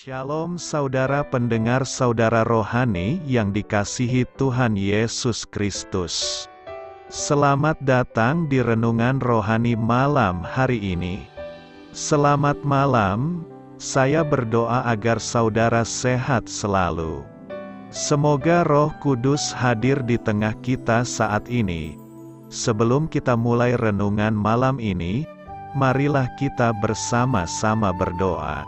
Shalom saudara pendengar saudara rohani yang dikasihi Tuhan Yesus Kristus. Selamat datang di renungan rohani malam hari ini. Selamat malam, saya berdoa agar saudara sehat selalu. Semoga Roh Kudus hadir di tengah kita saat ini. Sebelum kita mulai renungan malam ini, marilah kita bersama-sama berdoa.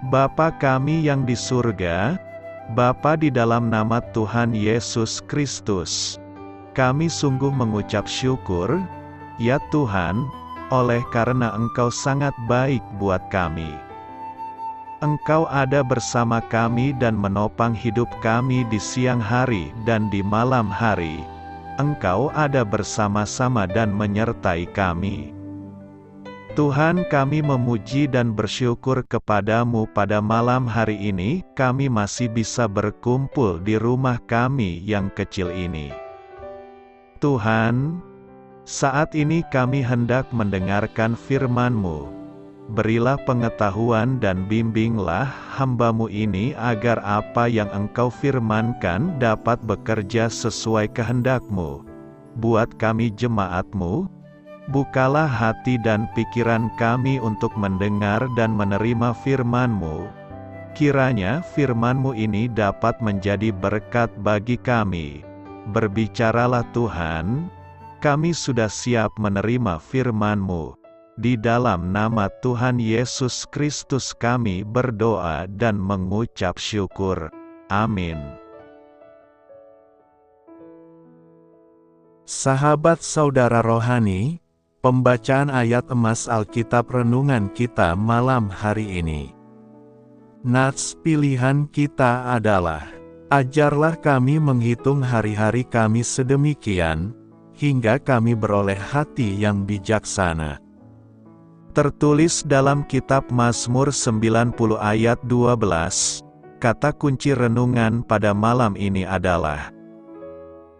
Bapa kami yang di surga, Bapa di dalam nama Tuhan Yesus Kristus, kami sungguh mengucap syukur, ya Tuhan, oleh karena Engkau sangat baik buat kami. Engkau ada bersama kami dan menopang hidup kami di siang hari dan di malam hari. Engkau ada bersama-sama dan menyertai kami. Tuhan, kami memuji dan bersyukur kepadamu pada malam hari ini, kami masih bisa berkumpul di rumah kami yang kecil ini. Tuhan, saat ini kami hendak mendengarkan firman-Mu. Berilah pengetahuan dan bimbinglah hamba-Mu ini agar apa yang Engkau firmankan dapat bekerja sesuai kehendak-Mu. Buat kami jemaat-Mu, bukalah hati dan pikiran kami untuk mendengar dan menerima firman-Mu. Kiranya firman-Mu ini dapat menjadi berkat bagi kami. Berbicaralah Tuhan, kami sudah siap menerima firman-Mu. Di dalam nama Tuhan Yesus Kristus kami berdoa dan mengucap syukur. Amin. Sahabat saudara rohani, pembacaan ayat emas Alkitab renungan kita malam hari ini. Nats pilihan kita adalah, ajarlah kami menghitung hari-hari kami sedemikian, hingga kami beroleh hati yang bijaksana. Tertulis dalam kitab Mazmur 90 ayat 12, kata kunci renungan pada malam ini adalah,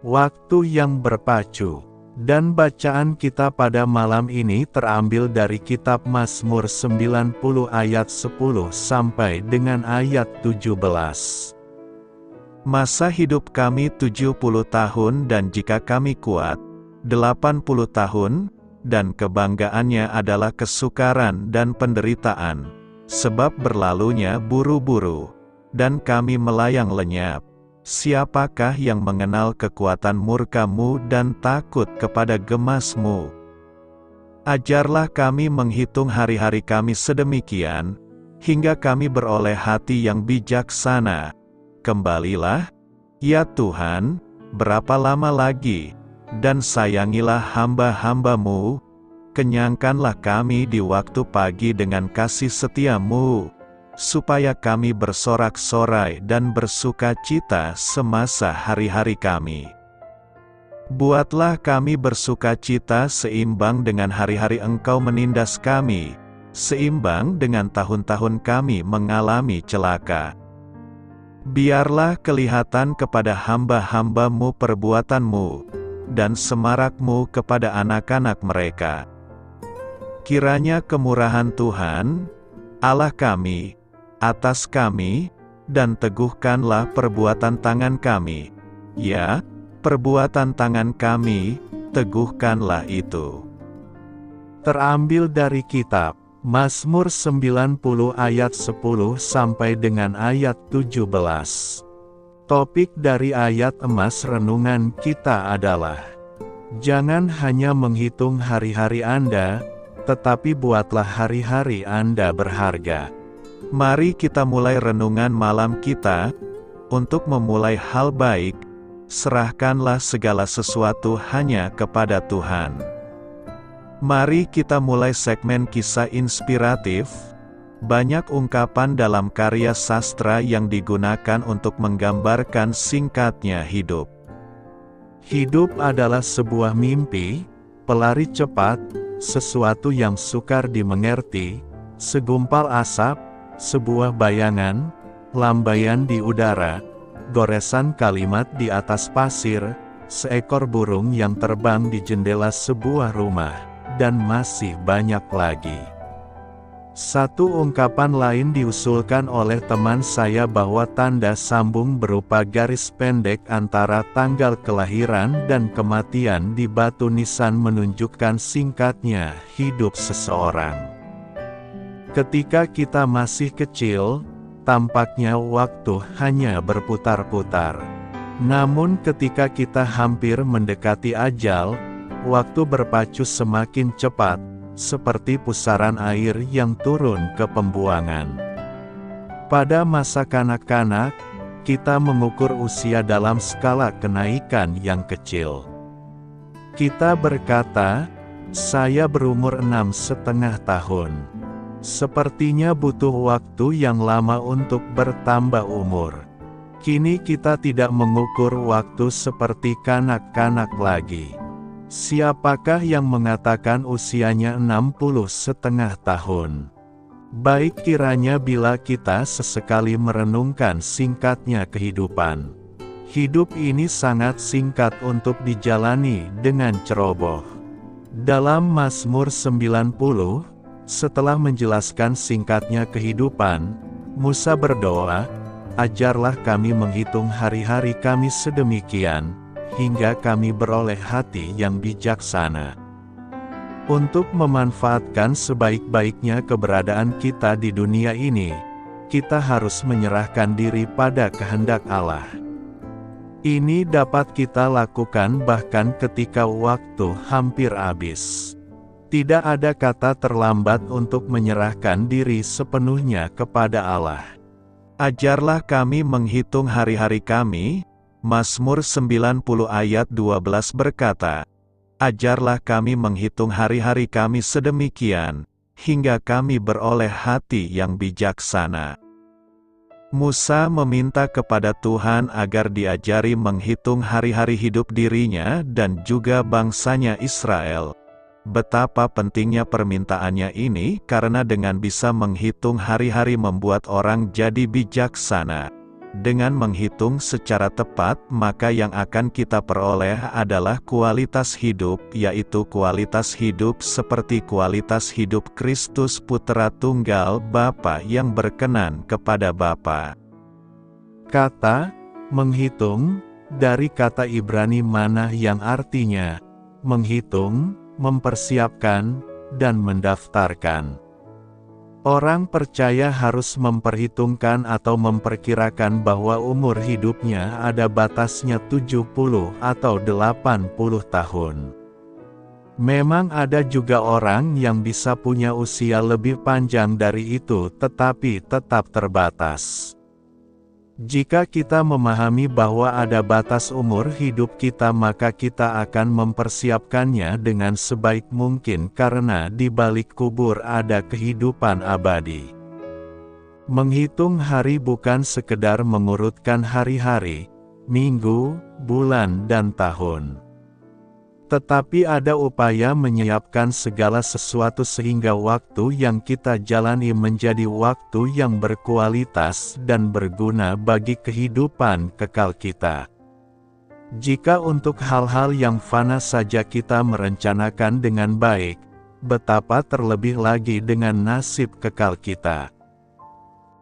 waktu yang berpacu. Dan bacaan kita pada malam ini terambil dari kitab Mazmur 90 ayat 10 sampai dengan ayat 17. Masa hidup kami 70 tahun dan jika kami kuat, 80 tahun, dan kebanggaannya adalah kesukaran dan penderitaan, sebab berlalunya buru-buru, dan kami melayang lenyap. Siapakah yang mengenal kekuatan murka-Mu dan takut kepada gemas-Mu? Ajarlah kami menghitung hari-hari kami sedemikian, hingga kami beroleh hati yang bijaksana. Kembalilah, ya Tuhan, berapa lama lagi? Dan sayangilah hamba-hamba-Mu, kenyangkanlah kami di waktu pagi dengan kasih setia-Mu, supaya kami bersorak-sorai dan bersuka cita semasa hari-hari kami. Buatlah kami bersuka cita seimbang dengan hari-hari Engkau menindas kami, seimbang dengan tahun-tahun kami mengalami celaka. Biarlah kelihatan kepada hamba-hamba-Mu perbuatan-Mu, dan semarak-Mu kepada anak-anak mereka. Kiranya kemurahan Tuhan, Allah kami, atas kami, dan teguhkanlah perbuatan tangan kami. Ya, perbuatan tangan kami, teguhkanlah itu. Terambil dari kitab Mazmur 90 ayat 10 sampai dengan ayat 17. Topik dari ayat emas renungan kita adalah, jangan hanya menghitung hari-hari Anda, tetapi buatlah hari-hari Anda berharga. Mari kita mulai renungan malam kita. Untuk memulai hal baik, serahkanlah segala sesuatu hanya kepada Tuhan. Mari kita mulai segmen kisah inspiratif. Banyak ungkapan dalam karya sastra yang digunakan untuk menggambarkan singkatnya hidup. Hidup adalah sebuah mimpi, pelari cepat, sesuatu yang sukar dimengerti, segumpal asap, sebuah bayangan, lambaian di udara, goresan kalimat di atas pasir, seekor burung yang terbang di jendela sebuah rumah, dan masih banyak lagi. Satu ungkapan lain diusulkan oleh teman saya bahwa tanda sambung berupa garis pendek antara tanggal kelahiran dan kematian di batu nisan menunjukkan singkatnya hidup seseorang. Ketika kita masih kecil, tampaknya waktu hanya berputar-putar. Namun ketika kita hampir mendekati ajal, waktu berpacu semakin cepat, seperti pusaran air yang turun ke pembuangan. Pada masa kanak-kanak, kita mengukur usia dalam skala kenaikan yang kecil. Kita berkata, saya berumur 6,5 tahun. Sepertinya butuh waktu yang lama untuk bertambah umur. Kini kita tidak mengukur waktu seperti kanak-kanak lagi. Siapakah yang mengatakan usianya 60,5 tahun? Baik kiranya bila kita sesekali merenungkan singkatnya kehidupan. Hidup ini sangat singkat untuk dijalani dengan ceroboh. Dalam Mazmur 90, setelah menjelaskan singkatnya kehidupan, Musa berdoa, "Ajarlah kami menghitung hari-hari kami sedemikian, hingga kami beroleh hati yang bijaksana." Untuk memanfaatkan sebaik-baiknya keberadaan kita di dunia ini, kita harus menyerahkan diri pada kehendak Allah. Ini dapat kita lakukan bahkan ketika waktu hampir habis. Tidak ada kata terlambat untuk menyerahkan diri sepenuhnya kepada Allah. Ajarlah kami menghitung hari-hari kami. Mazmur 90 ayat 12 berkata, "Ajarlah kami menghitung hari-hari kami sedemikian, hingga kami beroleh hati yang bijaksana." Musa meminta kepada Tuhan agar diajari menghitung hari-hari hidup dirinya dan juga bangsanya Israel. Betapa pentingnya permintaannya ini karena dengan bisa menghitung hari-hari membuat orang jadi bijaksana. Dengan menghitung secara tepat, maka yang akan kita peroleh adalah kualitas hidup, yaitu kualitas hidup seperti kualitas hidup Kristus Putra Tunggal Bapa yang berkenan kepada Bapa. Kata menghitung dari kata Ibrani manah yang artinya menghitung, mempersiapkan, dan mendaftarkan. Orang percaya harus memperhitungkan atau memperkirakan bahwa umur hidupnya ada batasnya 70 atau 80 tahun. Memang ada juga orang yang bisa punya usia lebih panjang dari itu tetapi tetap terbatas. Jika kita memahami bahwa ada batas umur hidup kita, maka kita akan mempersiapkannya dengan sebaik mungkin karena di balik kubur ada kehidupan abadi. Menghitung hari bukan sekedar mengurutkan hari-hari, minggu, bulan dan tahun. Tetapi ada upaya menyiapkan segala sesuatu sehingga waktu yang kita jalani menjadi waktu yang berkualitas dan berguna bagi kehidupan kekal kita. Jika untuk hal-hal yang fana saja kita merencanakan dengan baik, betapa terlebih lagi dengan nasib kekal kita.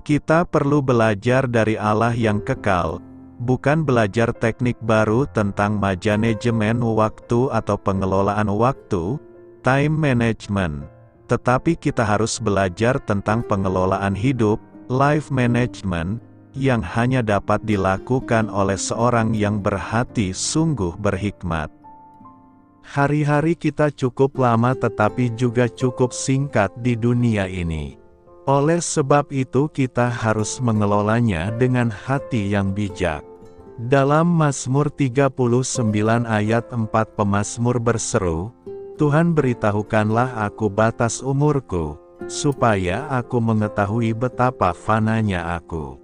Kita perlu belajar dari Allah yang kekal, bukan belajar teknik baru tentang manajemen waktu atau pengelolaan waktu, time management. Tetapi kita harus belajar tentang pengelolaan hidup, life management, yang hanya dapat dilakukan oleh seorang yang berhati sungguh berhikmat. Hari-hari kita cukup lama tetapi juga cukup singkat di dunia ini. Oleh sebab itu kita harus mengelolanya dengan hati yang bijak. Dalam Mazmur 39 ayat 4 pemazmur berseru, "Tuhan beritahukanlah aku batas umurku, supaya aku mengetahui betapa fananya aku."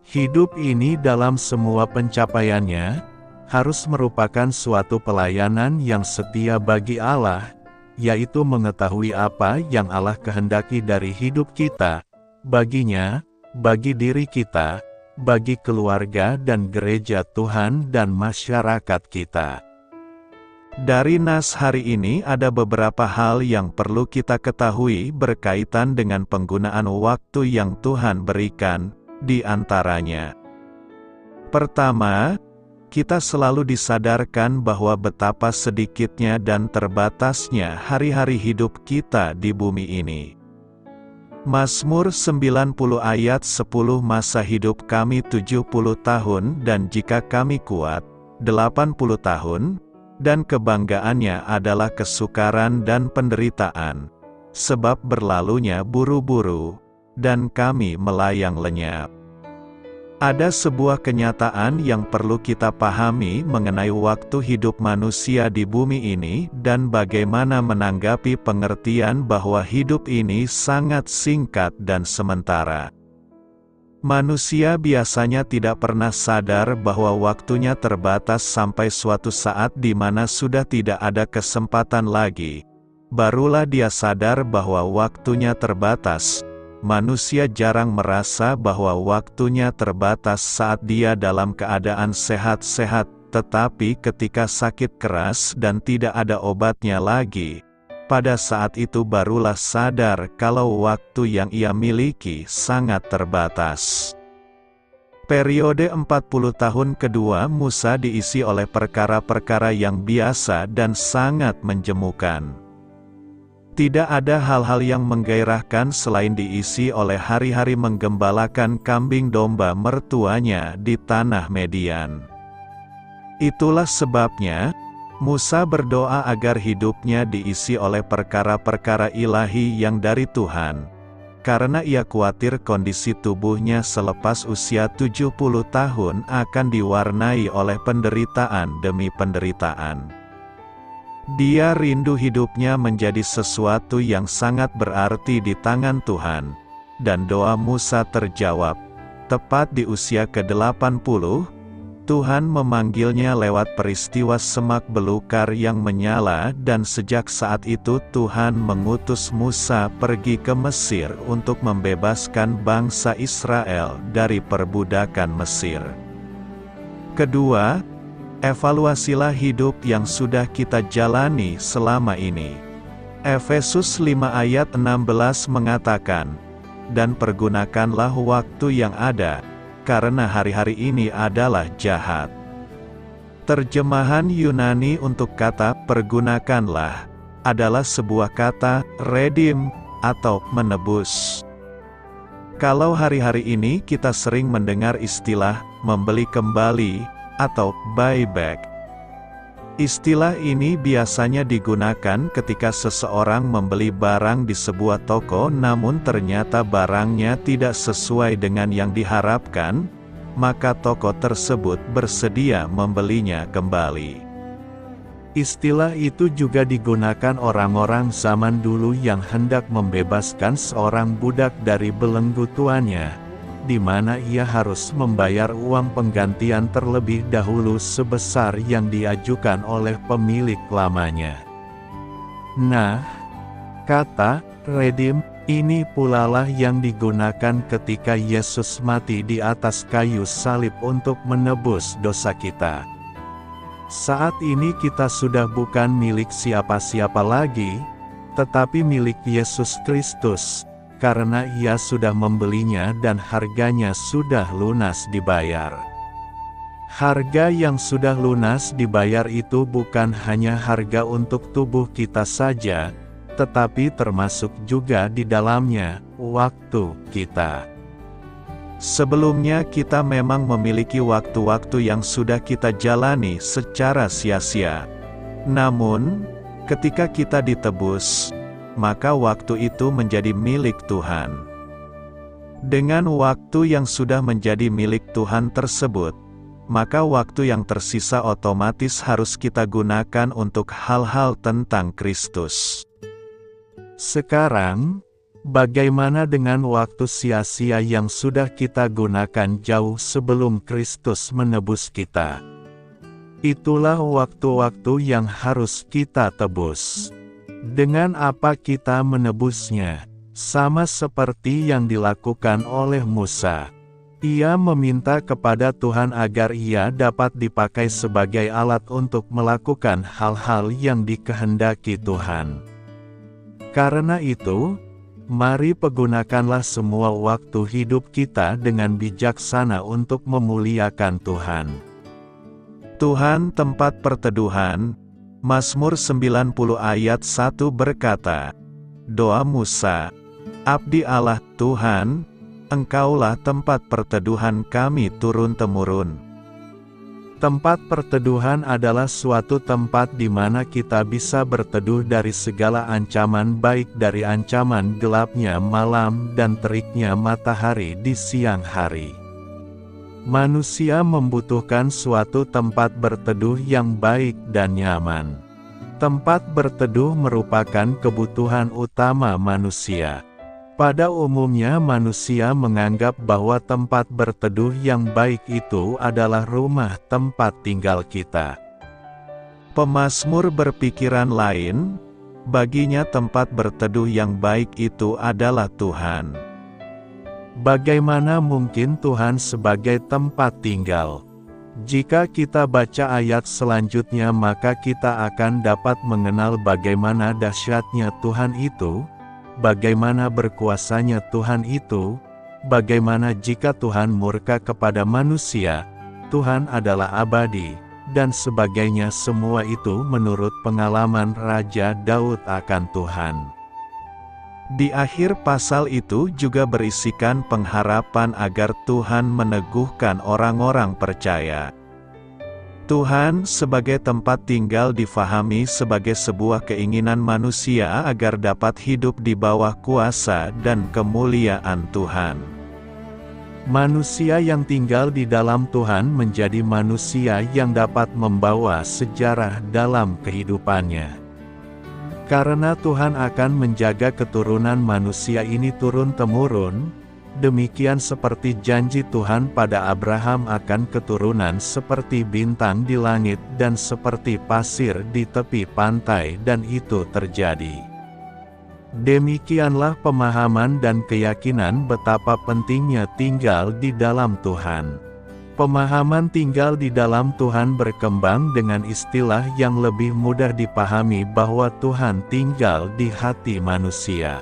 Hidup ini dalam semua pencapaiannya, harus merupakan suatu pelayanan yang setia bagi Allah, yaitu mengetahui apa yang Allah kehendaki dari hidup kita, baginya, bagi diri kita, bagi keluarga dan gereja Tuhan dan masyarakat kita. Dari nas hari ini ada beberapa hal yang perlu kita ketahui berkaitan dengan penggunaan waktu yang Tuhan berikan, di antaranya. Pertama, kita selalu disadarkan bahwa betapa sedikitnya dan terbatasnya hari-hari hidup kita di bumi ini. Mazmur 90 ayat 10 masa hidup kami 70 tahun dan jika kami kuat, 80 tahun, dan kebanggaannya adalah kesukaran dan penderitaan, sebab berlalunya buru-buru, dan kami melayang lenyap. Ada sebuah kenyataan yang perlu kita pahami mengenai waktu hidup manusia di bumi ini dan bagaimana menanggapi pengertian bahwa hidup ini sangat singkat dan sementara. Manusia biasanya tidak pernah sadar bahwa waktunya terbatas sampai suatu saat di mana sudah tidak ada kesempatan lagi. Barulah dia sadar bahwa waktunya terbatas. Manusia jarang merasa bahwa waktunya terbatas saat dia dalam keadaan sehat-sehat, tetapi ketika sakit keras dan tidak ada obatnya lagi, pada saat itu barulah sadar kalau waktu yang ia miliki sangat terbatas. Periode 40 tahun kedua Musa diisi oleh perkara-perkara yang biasa dan sangat menjemukan. Tidak ada hal-hal yang menggairahkan selain diisi oleh hari-hari menggembalakan kambing domba mertuanya di tanah Median. Itulah sebabnya, Musa berdoa agar hidupnya diisi oleh perkara-perkara ilahi yang dari Tuhan, karena ia khawatir kondisi tubuhnya selepas usia 70 tahun akan diwarnai oleh penderitaan demi penderitaan. Dia rindu hidupnya menjadi sesuatu yang sangat berarti di tangan Tuhan, dan doa Musa terjawab. Tepat di usia ke-80, Tuhan memanggilnya lewat peristiwa semak belukar yang menyala dan sejak saat itu Tuhan mengutus Musa pergi ke Mesir untuk membebaskan bangsa Israel dari perbudakan Mesir. Kedua, evaluasilah hidup yang sudah kita jalani selama ini. Efesus 5 ayat 16 mengatakan, "Dan pergunakanlah waktu yang ada, karena hari-hari ini adalah jahat." Terjemahan Yunani untuk kata "pergunakanlah" adalah sebuah kata redeem atau menebus. Kalau hari-hari ini kita sering mendengar istilah membeli kembali atau buyback. Istilah ini biasanya digunakan ketika seseorang membeli barang di sebuah toko namun ternyata barangnya tidak sesuai dengan yang diharapkan, maka toko tersebut bersedia membelinya kembali. Istilah itu juga digunakan orang-orang zaman dulu yang hendak membebaskan seorang budak dari belenggu tuannya, di mana ia harus membayar uang penggantian terlebih dahulu sebesar yang diajukan oleh pemilik lamanya. Nah, kata redeem ini pula lah yang digunakan ketika Yesus mati di atas kayu salib untuk menebus dosa kita. Saat ini kita sudah bukan milik siapa-siapa lagi, tetapi milik Yesus Kristus, karena ia sudah membelinya dan harganya sudah lunas dibayar. Harga yang sudah lunas dibayar itu bukan hanya harga untuk tubuh kita saja, tetapi termasuk juga di dalamnya, waktu kita. Sebelumnya kita memang memiliki waktu-waktu yang sudah kita jalani secara sia-sia. Namun, ketika kita ditebus, maka waktu itu menjadi milik Tuhan. Dengan waktu yang sudah menjadi milik Tuhan tersebut, maka waktu yang tersisa otomatis harus kita gunakan untuk hal-hal tentang Kristus. Sekarang, bagaimana dengan waktu sia-sia yang sudah kita gunakan jauh sebelum Kristus menebus kita? Itulah waktu-waktu yang harus kita tebus. Dengan apa kita menebusnya? Sama seperti yang dilakukan oleh Musa. Ia meminta kepada Tuhan agar ia dapat dipakai sebagai alat untuk melakukan hal-hal yang dikehendaki Tuhan. Karena itu, mari pergunakanlah semua waktu hidup kita dengan bijaksana untuk memuliakan Tuhan. Tuhan tempat perteduhan. Mazmur 90 ayat 1 berkata, doa Musa, Abdi Allah Tuhan, Engkaulah tempat perteduhan kami turun-temurun. Tempat perteduhan adalah suatu tempat di mana kita bisa berteduh dari segala ancaman, baik dari ancaman gelapnya malam dan teriknya matahari di siang hari. Manusia membutuhkan suatu tempat berteduh yang baik dan nyaman. Tempat berteduh merupakan kebutuhan utama manusia. Pada umumnya manusia menganggap bahwa tempat berteduh yang baik itu adalah rumah tempat tinggal kita. Pemazmur berpikiran lain, baginya tempat berteduh yang baik itu adalah Tuhan. Bagaimana mungkin Tuhan sebagai tempat tinggal? Jika kita baca ayat selanjutnya maka kita akan dapat mengenal bagaimana dahsyatnya Tuhan itu, bagaimana berkuasanya Tuhan itu, bagaimana jika Tuhan murka kepada manusia, Tuhan adalah abadi, dan sebagainya. Semua itu menurut pengalaman Raja Daud akan Tuhan. Di akhir pasal itu juga berisikan pengharapan agar Tuhan meneguhkan orang-orang percaya. Tuhan sebagai tempat tinggal difahami sebagai sebuah keinginan manusia agar dapat hidup di bawah kuasa dan kemuliaan Tuhan. Manusia yang tinggal di dalam Tuhan menjadi manusia yang dapat membawa sejarah dalam kehidupannya. Karena Tuhan akan menjaga keturunan manusia ini turun-temurun, demikian seperti janji Tuhan pada Abraham akan keturunan seperti bintang di langit dan seperti pasir di tepi pantai, dan itu terjadi. Demikianlah pemahaman dan keyakinan betapa pentingnya tinggal di dalam Tuhan. Pemahaman tinggal di dalam Tuhan berkembang dengan istilah yang lebih mudah dipahami bahwa Tuhan tinggal di hati manusia.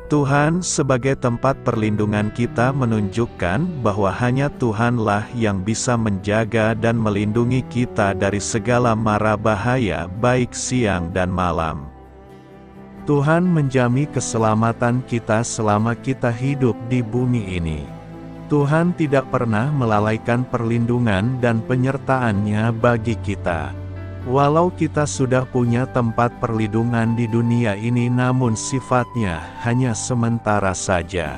Tuhan sebagai tempat perlindungan kita menunjukkan bahwa hanya Tuhanlah yang bisa menjaga dan melindungi kita dari segala mara bahaya baik siang dan malam. Tuhan menjamin keselamatan kita selama kita hidup di bumi ini. Tuhan tidak pernah melalaikan perlindungan dan penyertaan-Nya bagi kita. Walau kita sudah punya tempat perlindungan di dunia ini, namun sifatnya hanya sementara saja.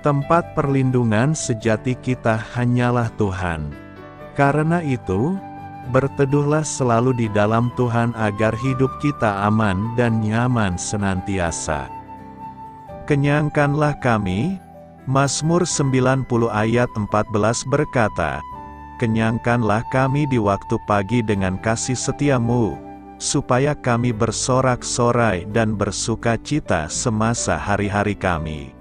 Tempat perlindungan sejati kita hanyalah Tuhan. Karena itu, berteduhlah selalu di dalam Tuhan agar hidup kita aman dan nyaman senantiasa. Kenyangkanlah kami. Mazmur 90 ayat 14 berkata, kenyangkanlah kami di waktu pagi dengan kasih setia-Mu, supaya kami bersorak-sorai dan bersukacita semasa hari-hari kami.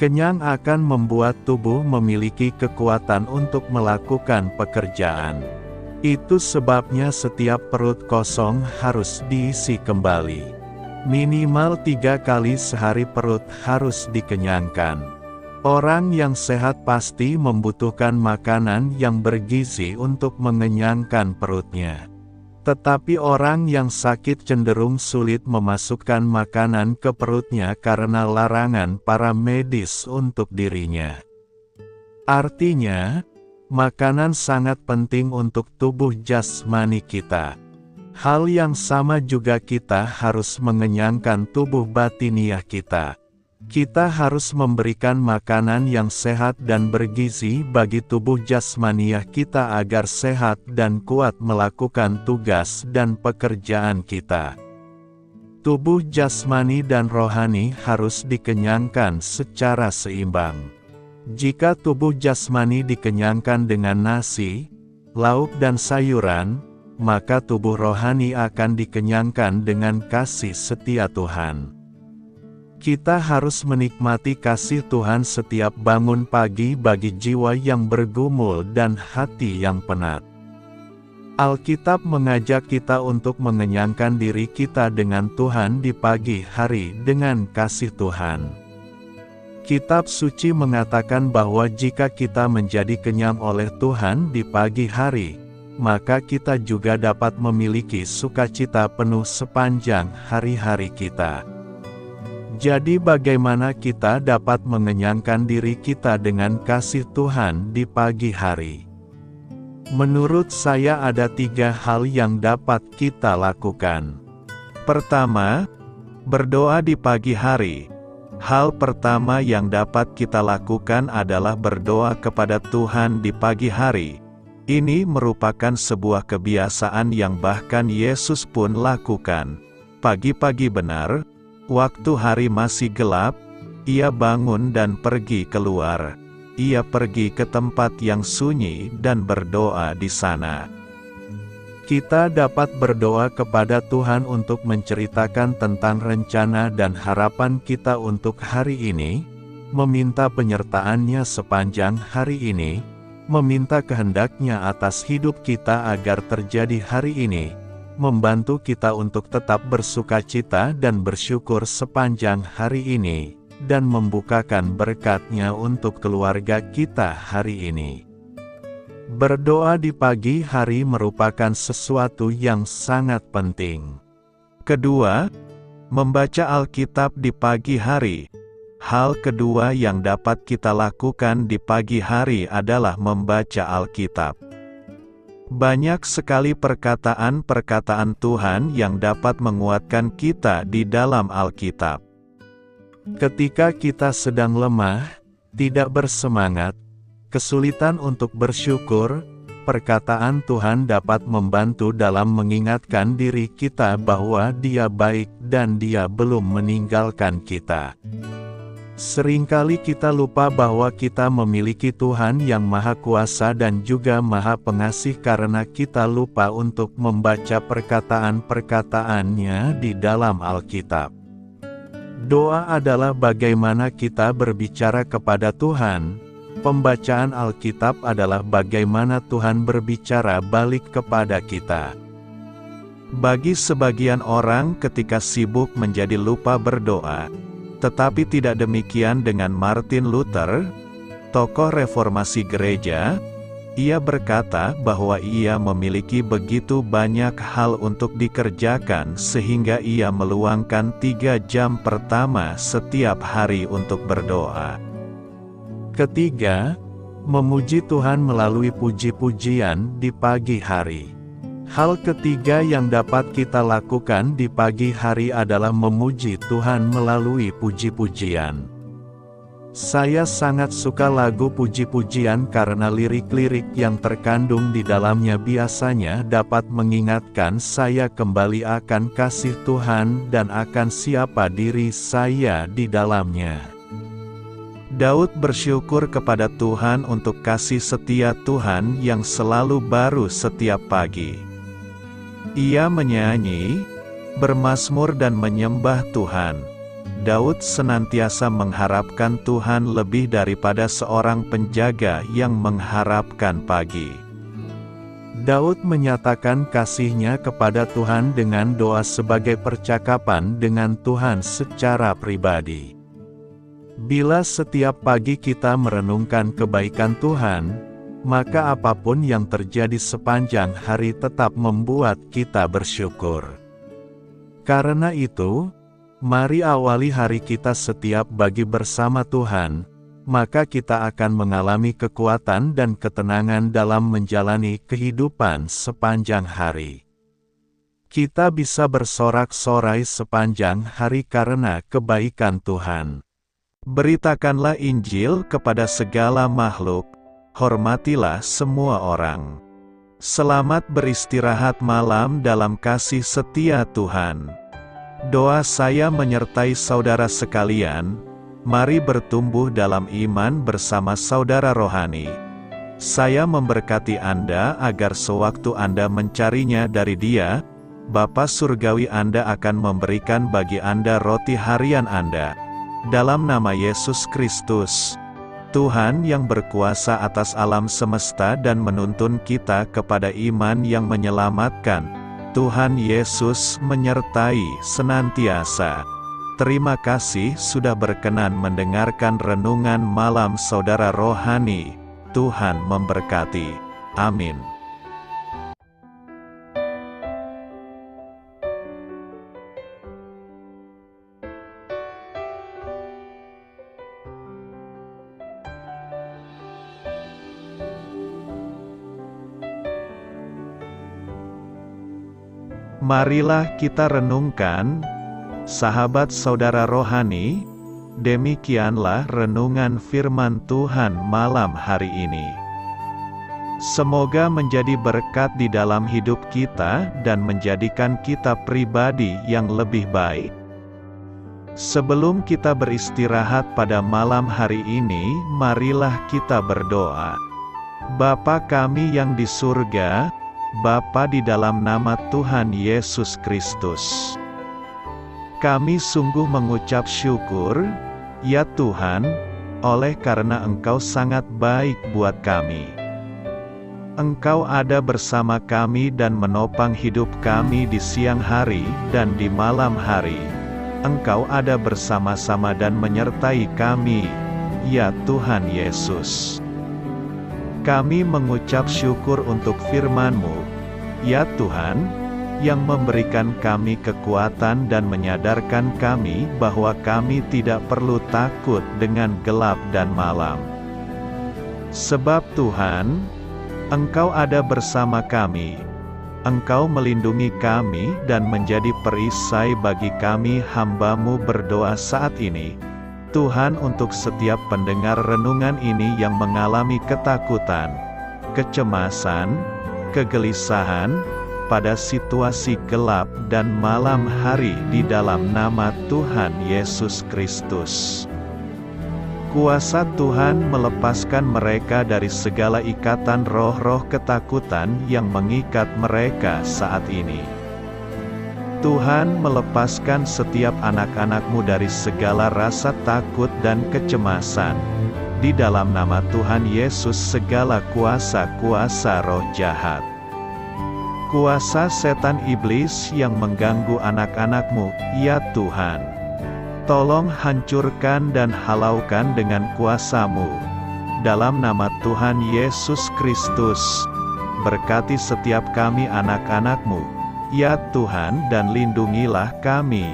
Kenyang akan membuat tubuh memiliki kekuatan untuk melakukan pekerjaan. Itu sebabnya setiap perut kosong harus diisi kembali. Minimal 3 kali sehari perut harus dikenyangkan. Orang yang sehat pasti membutuhkan makanan yang bergizi untuk mengenyangkan perutnya. Tetapi orang yang sakit cenderung sulit memasukkan makanan ke perutnya karena larangan para medis untuk dirinya. Artinya, makanan sangat penting untuk tubuh jasmani kita. Hal yang sama juga kita harus mengenyangkan tubuh batiniah kita. Kita harus memberikan makanan yang sehat dan bergizi bagi tubuh jasmaniah kita agar sehat dan kuat melakukan tugas dan pekerjaan kita. Tubuh jasmani dan rohani harus dikenyangkan secara seimbang. Jika tubuh jasmani dikenyangkan dengan nasi, lauk dan sayuran, maka tubuh rohani akan dikenyangkan dengan kasih setia Tuhan. Kita harus menikmati kasih Tuhan setiap bangun pagi bagi jiwa yang bergumul dan hati yang penat. Alkitab mengajak kita untuk mengenyangkan diri kita dengan Tuhan di pagi hari dengan kasih Tuhan. Kitab suci mengatakan bahwa jika kita menjadi kenyang oleh Tuhan di pagi hari, maka kita juga dapat memiliki sukacita penuh sepanjang hari-hari kita. Jadi bagaimana kita dapat mengenyangkan diri kita dengan kasih Tuhan di pagi hari? Menurut saya ada 3 hal yang dapat kita lakukan. Pertama, berdoa di pagi hari. Hal pertama yang dapat kita lakukan adalah berdoa kepada Tuhan di pagi hari. Ini merupakan sebuah kebiasaan yang bahkan Yesus pun lakukan. Pagi-pagi benar, waktu hari masih gelap, ia bangun dan pergi keluar. Ia pergi ke tempat yang sunyi dan berdoa di sana. Kita dapat berdoa kepada Tuhan untuk menceritakan tentang rencana dan harapan kita untuk hari ini, meminta penyertaan-Nya sepanjang hari ini, meminta kehendak-Nya atas hidup kita agar terjadi hari ini, membantu kita untuk tetap bersukacita dan bersyukur sepanjang hari ini, dan membukakan berkat-Nya untuk keluarga kita hari ini. Berdoa di pagi hari merupakan sesuatu yang sangat penting. Kedua, membaca Alkitab di pagi hari. Hal kedua yang dapat kita lakukan di pagi hari adalah membaca Alkitab. Banyak sekali perkataan-perkataan Tuhan yang dapat menguatkan kita di dalam Alkitab. Ketika kita sedang lemah, tidak bersemangat, kesulitan untuk bersyukur, perkataan Tuhan dapat membantu dalam mengingatkan diri kita bahwa Dia baik dan Dia belum meninggalkan kita. Seringkali kita lupa bahwa kita memiliki Tuhan yang Maha Kuasa dan juga Maha Pengasih karena kita lupa untuk membaca perkataan-perkataan-Nya di dalam Alkitab. Doa adalah bagaimana kita berbicara kepada Tuhan. Pembacaan Alkitab adalah bagaimana Tuhan berbicara balik kepada kita. Bagi sebagian orang ketika sibuk menjadi lupa berdoa. Tetapi tidak demikian dengan Martin Luther, tokoh reformasi gereja. Ia berkata bahwa ia memiliki begitu banyak hal untuk dikerjakan sehingga ia meluangkan 3 jam pertama setiap hari untuk berdoa. Ketiga, memuji Tuhan melalui puji-pujian di pagi hari. Hal ketiga yang dapat kita lakukan di pagi hari adalah memuji Tuhan melalui puji-pujian. Saya sangat suka lagu puji-pujian karena lirik-lirik yang terkandung di dalamnya biasanya dapat mengingatkan saya kembali akan kasih Tuhan dan akan siapa diri saya di dalamnya. Daud bersyukur kepada Tuhan untuk kasih setia Tuhan yang selalu baru setiap pagi. Ia menyanyi, bermazmur dan menyembah Tuhan. Daud senantiasa mengharapkan Tuhan lebih daripada seorang penjaga yang mengharapkan pagi. Daud menyatakan kasihnya kepada Tuhan dengan doa sebagai percakapan dengan Tuhan secara pribadi. Bila setiap pagi kita merenungkan kebaikan Tuhan, maka apapun yang terjadi sepanjang hari tetap membuat kita bersyukur. Karena itu, mari awali hari kita setiap pagi bersama Tuhan, maka kita akan mengalami kekuatan dan ketenangan dalam menjalani kehidupan sepanjang hari. Kita bisa bersorak-sorai sepanjang hari karena kebaikan Tuhan. Beritakanlah Injil kepada segala makhluk, hormatilah semua orang. Selamat beristirahat malam dalam kasih setia Tuhan. Doa saya menyertai saudara sekalian, mari bertumbuh dalam iman bersama saudara rohani. Saya memberkati Anda agar sewaktu Anda mencarinya dari Dia, Bapa Surgawi Anda akan memberikan bagi Anda roti harian Anda. Dalam nama Yesus Kristus, Tuhan yang berkuasa atas alam semesta dan menuntun kita kepada iman yang menyelamatkan, Tuhan Yesus menyertai senantiasa. Terima kasih sudah berkenan mendengarkan renungan malam saudara rohani. Tuhan memberkati. Amin. Marilah kita renungkan, sahabat saudara rohani, demikianlah renungan firman Tuhan malam hari ini. Semoga menjadi berkat di dalam hidup kita dan menjadikan kita pribadi yang lebih baik. Sebelum kita beristirahat pada malam hari ini, marilah kita berdoa. Bapa kami yang di surga, Bapa di dalam nama Tuhan Yesus Kristus, kami sungguh mengucap syukur, ya Tuhan, oleh karena Engkau sangat baik buat kami. Engkau ada bersama kami dan menopang hidup kami di siang hari dan di malam hari. Engkau ada bersama-sama dan menyertai kami, ya Tuhan Yesus. Kami mengucap syukur untuk firman-Mu, ya Tuhan, yang memberikan kami kekuatan dan menyadarkan kami bahwa kami tidak perlu takut dengan gelap dan malam. Sebab Tuhan, Engkau ada bersama kami. Engkau melindungi kami dan menjadi perisai bagi kami hamba-Mu berdoa saat ini. Tuhan, untuk setiap pendengar renungan ini yang mengalami ketakutan, kecemasan, kegelisahan, pada situasi gelap dan malam hari di dalam nama Tuhan Yesus Kristus. Kuasa Tuhan melepaskan mereka dari segala ikatan roh-roh ketakutan yang mengikat mereka saat ini. Tuhan melepaskan setiap anak-anak-Mu dari segala rasa takut dan kecemasan. Di dalam nama Tuhan Yesus segala kuasa-kuasa roh jahat, kuasa setan iblis yang mengganggu anak-anak-Mu, ya Tuhan, tolong hancurkan dan halaukan dengan kuasa-Mu. Dalam nama Tuhan Yesus Kristus, berkati setiap kami anak-anak-Mu, ya Tuhan, dan lindungilah kami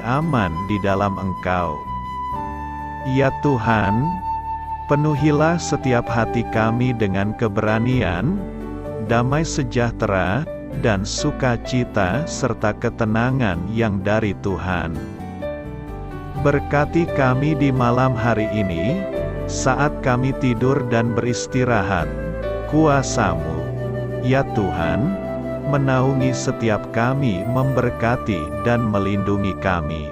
aman di dalam Engkau. Ya Tuhan, penuhilah setiap hati kami dengan keberanian, damai sejahtera, dan sukacita serta ketenangan yang dari Tuhan. Berkati kami di malam hari ini, saat kami tidur dan beristirahat. Kuasa-Mu, ya Tuhan, menaungi setiap kami, memberkati dan melindungi kami.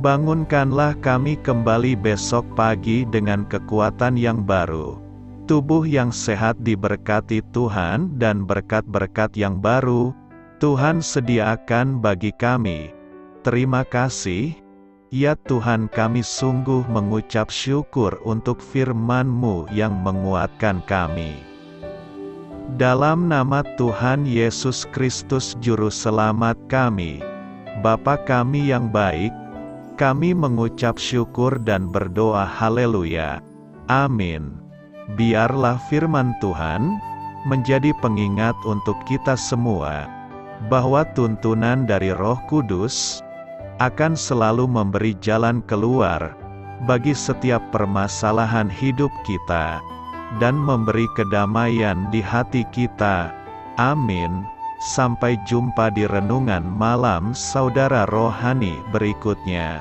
Bangunkanlah kami kembali besok pagi dengan kekuatan yang baru. Tubuh yang sehat diberkati Tuhan dan berkat-berkat yang baru Tuhan sediakan bagi kami. Terima kasih, ya Tuhan, kami sungguh mengucap syukur untuk firman-Mu yang menguatkan kami. Dalam nama Tuhan Yesus Kristus Juru Selamat kami, Bapa kami yang baik, kami mengucap syukur dan berdoa haleluya. Amin. Biarlah firman Tuhan menjadi pengingat untuk kita semua, bahwa tuntunan dari Roh Kudus akan selalu memberi jalan keluar bagi setiap permasalahan hidup kita, dan memberi kedamaian di hati kita. Amin. Sampai jumpa di renungan malam saudara rohani berikutnya.